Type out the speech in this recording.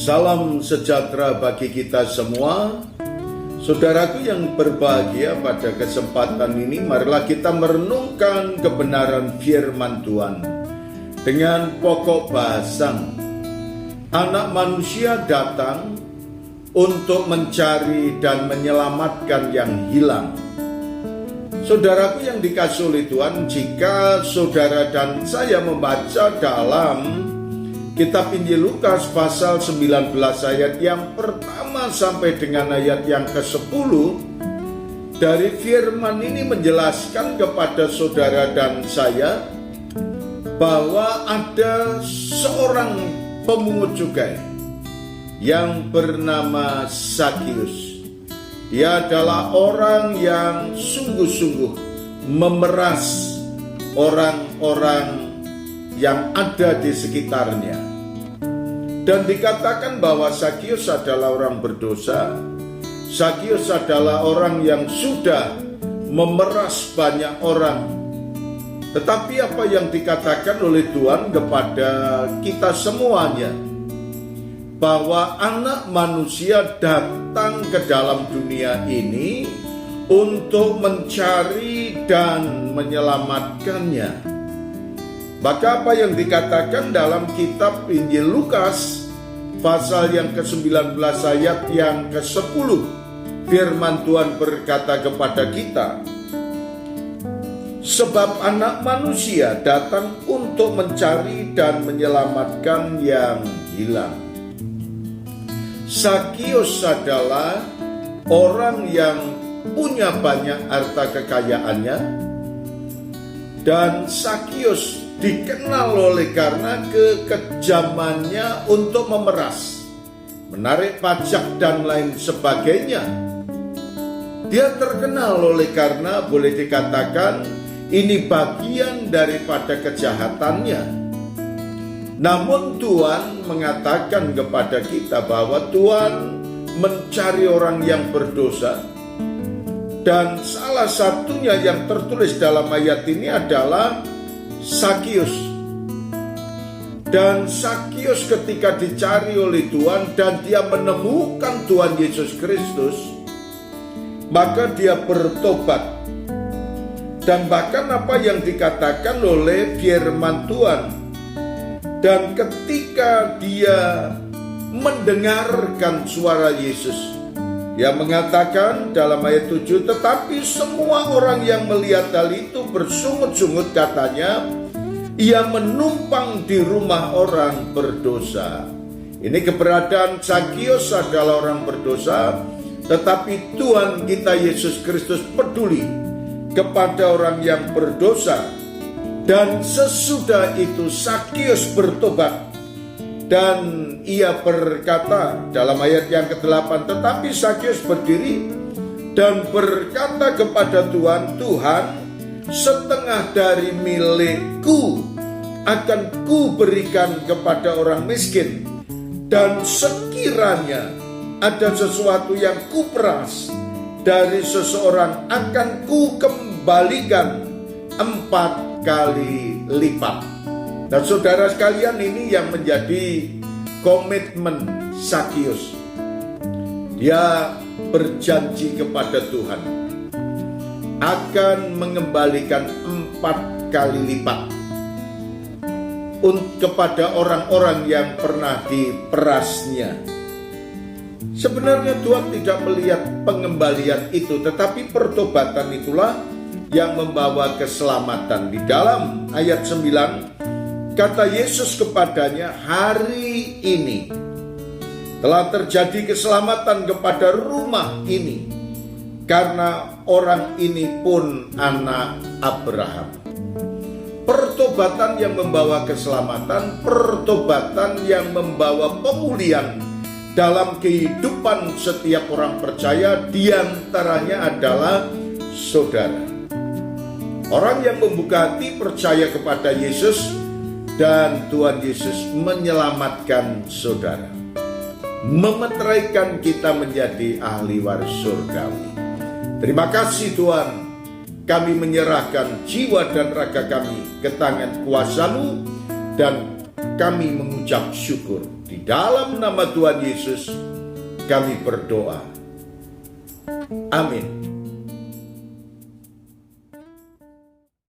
Salam sejahtera bagi kita semua. Saudaraku yang berbahagia, pada kesempatan ini marilah kita merenungkan kebenaran firman Tuhan dengan pokok bahasan Anak Manusia datang untuk mencari dan menyelamatkan yang hilang. Saudaraku yang dikasihi oleh Tuhan, jika saudara dan saya membaca dalam Kitab Injil Lukas pasal 19 ayat yang pertama sampai dengan ayat yang ke-10, dari firman ini menjelaskan kepada saudara dan saya bahwa ada seorang pemungut cukai yang bernama Zakius. Dia adalah orang yang sungguh-sungguh memeras orang-orang yang ada di sekitarnya. Dan dikatakan bahwa Zakius adalah orang berdosa. Zakius adalah orang yang sudah memeras banyak orang. Tetapi apa yang dikatakan oleh Tuhan kepada kita semuanya, bahwa Anak Manusia datang ke dalam dunia ini untuk mencari dan menyelamatkannya. Maka apa yang dikatakan dalam kitab Injil Lukas pasal yang ke-19 ayat yang ke-10, firman Tuhan berkata kepada kita, sebab Anak Manusia datang untuk mencari dan menyelamatkan yang hilang. Zakius adalah orang yang punya banyak harta kekayaannya, dan Zakius dikenal oleh karena kekejamannya untuk memeras, menarik pajak dan lain sebagainya. Dia terkenal oleh karena boleh dikatakan ini bagian daripada kejahatannya. Namun Tuhan mengatakan kepada kita bahwa Tuhan mencari orang yang berdosa. Dan salah satunya yang tertulis dalam ayat ini adalah Zakius. Dan Zakius ketika dicari oleh Tuhan dan dia menemukan Tuhan Yesus Kristus, maka dia bertobat. Dan bahkan apa yang dikatakan oleh firman Tuhan, dan ketika dia mendengarkan suara Yesus, dia mengatakan dalam ayat 7, tetapi semua orang yang melihat hal itu bersungut-sungut, katanya, ia menumpang di rumah orang berdosa. Ini keberadaan Zakius adalah orang berdosa, tetapi Tuhan kita Yesus Kristus peduli kepada orang yang berdosa. Dan sesudah itu Zakius bertobat. Dan ia berkata dalam ayat yang ke-8, tetapi Zakius berdiri dan berkata kepada Tuhan, Tuhan, setengah dari milikku akan ku berikan kepada orang miskin, dan sekiranya ada sesuatu yang ku peras dari seseorang akan ku kembalikan 4 kali lipat. Dan saudara sekalian, ini yang menjadi komitmen Zakius. Dia berjanji kepada Tuhan akan mengembalikan 4 kali lipat kepada orang-orang yang pernah diperasnya. Sebenarnya Tuhan tidak melihat pengembalian itu, tetapi pertobatan itulah yang membawa keselamatan. Di dalam ayat 9, kata Yesus kepadanya, hari ini telah terjadi keselamatan kepada rumah ini, karena orang ini pun anak Abraham. Pertobatan yang membawa keselamatan, pertobatan yang membawa pemulihan dalam kehidupan setiap orang percaya, diantaranya adalah saudara. Orang yang membuka hati percaya kepada Yesus, dan Tuhan Yesus menyelamatkan saudara, memeteraikan kita menjadi ahli waris surgawi. Terima kasih Tuhan, kami menyerahkan jiwa dan raga kami ke tangan kuasa-Mu, dan kami mengucap syukur. Di dalam nama Tuhan Yesus kami berdoa. Amin.